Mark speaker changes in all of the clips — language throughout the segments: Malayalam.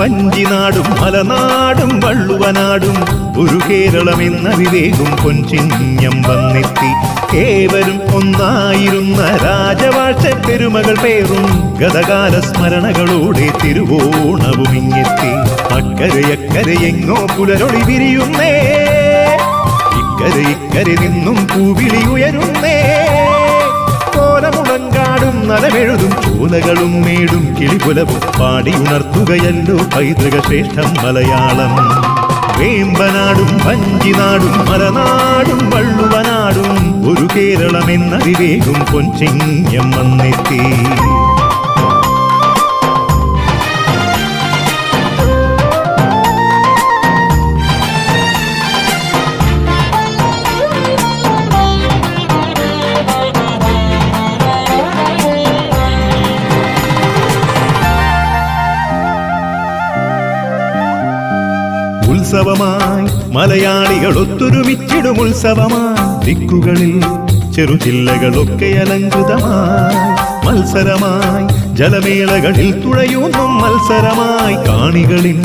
Speaker 1: വഞ്ചിനാടും മലനാടും വള്ളുവനാടും ഒരു കേരളമെന്ന വിവേകും പൊൻചിഹ്നം വന്നെത്തി. ഏവരും ഒന്നായിരുന്ന രാജവാഴ്ച പെരുമകൾ പേറും ഗതകാല സ്മരണകളോടെ തിരുവോണവുമിങ്ങെത്തി. അക്കരയക്കരയെങ്ങോ പുലരൊളി വിരിയുന്നേ, ഇക്കരെ നിന്നും പൂവിളി ഉയരുന്നേ. കോലമുളങ്കാടും നലമെഴുതും ചോലകളും മേടും കിളിപുലവും പാടിയുണർത്തുകയല്ലോ പൈതൃക ശ്രേഷ്ഠം മലയാളം. വേമ്പനാടും വഞ്ചിനാടും മലനാടും വള്ളുവനാടും ഒരു കേരളമെന്ന വിവേകും പൊൻചിഹ്നം വന്നെത്തി. ഉത്സവമായി മലയാളികൾ ഒത്തൊരുമിച്ചിടും ഉത്സവമായി ദിക്കുകളിൽ ചെറുചില്ലകളൊക്കെ അലങ്കൃതമായി. മത്സരമായി ജലമേളകളിൽ തുഴയൂന്നും മത്സരമായി കാണികളിൻ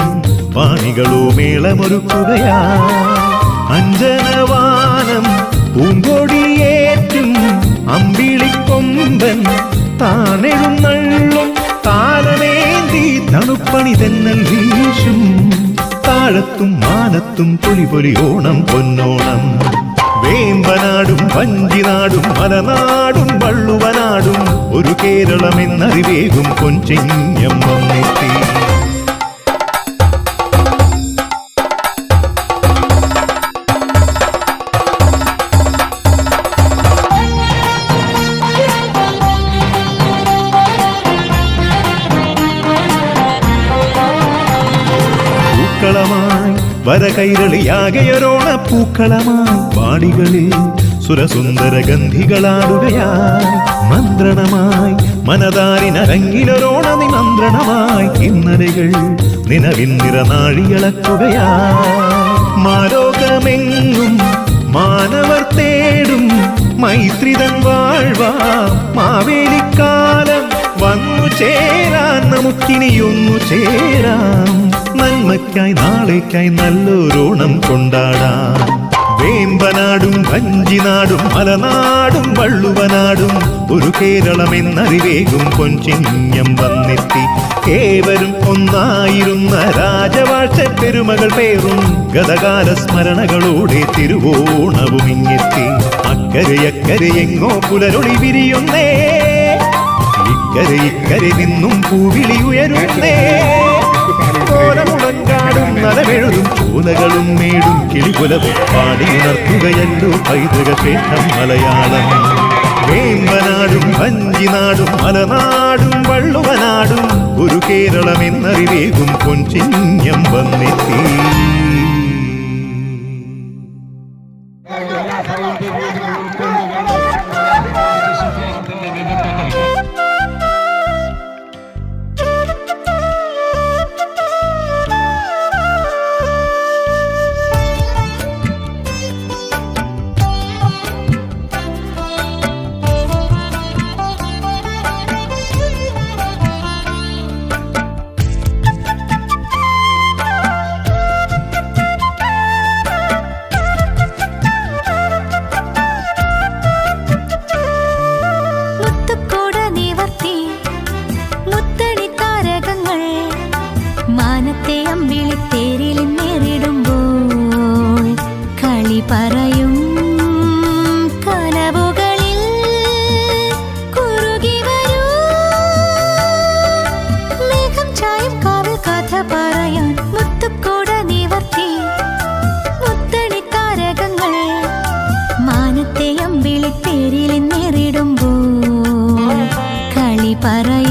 Speaker 1: പാണികളോ മേളമൊരുക്കുകയായി. അഞ്ജനവാനം പൂങ്കൊടിയേറ്റും അമ്പിളിക്കൊമ്പൻ താനെഴുന്നള്ളും താലമേന്തി തണുപ്പണി തെന്നൽ വീശും. താഴത്തും മാനത്തും പൊലിപൊലി ഓണം പൊന്നോണം. വേമ്പനാടും വഞ്ചിനാടും മലനാടും വള്ളുവനാടും ഒരു കേരളമെന്ന വിവേകും പൊൻചിഹ്നം വന്നെത്തി. പൂക്കളമായി വരകൈരളിയാകെയൊരോണ പൂക്കളമായി വാടികളിൽ സുരസുന്ദര ഗന്ധികളാടുകയായി. മന്ത്രണമായി മനതാരിനരങ്ങിലൊരോണ നിമന്ത്രണമായി കിന്നരകൾ നിലവിൻ നിറനാഴികളക്കുകയായി. മാലോകമെങ്ങും മാനവർ തേടും മൈത്രിതൻ വാഴ്വാ മാവേലിക്കാലം വന്നു ചേരാൻ നമുക്കിനിയൊന്നു ചേരാം. നന്മയ്ക്കായി നാളേക്കായി നല്ലൊരോണം കൊണ്ടാടാം. വേമ്പനാടും വഞ്ചിനാടും മലനാടും വള്ളുവനാടും ഒരു കേരളമെന്ന വിവേകും പൊൻചിഹ്നം വന്നെത്തി. ഏവരും ഒന്നായിരുന്ന രാജവാഴ്ച പെരുമകൾ പേറും ഗതകാല സ്മരണകളോടെ തിരുവോണവുമിങ്ങെത്തി. അക്കരയക്കരയെങ്ങോ പുലരൊളി വിരിയുന്നേ, ഇക്കരെ നിന്നും പൂവിളി ഉയരുന്നേ. കോലമുളങ്കാടും നലമെഴുതും ചോലകളും മേടും കിളിപുലവും പാടിയുണർത്തുകയല്ലോ പൈതൃക ശ്രേഷ്ഠം മലയാളം. വേമ്പനാടും വഞ്ചിനാടും മലനാടും വള്ളുവനാടും ഒരു കേരളമെന്ന വിവേകും പൊൻചിഹ്നം വന്നെത്തി.
Speaker 2: പറയും കനവുകളിൽ കുറുകി വരൂ. മേഘം ചായും കാവൽ കഥ പറയാൻ മുത്തുക്കൂട നിവർത്തി. മുത്തണി താരകങ്ങൾ മാനത്തെ അമ്പിളിത്തേരിൽ നേരിടുമ്പോൾ കളി പറയും.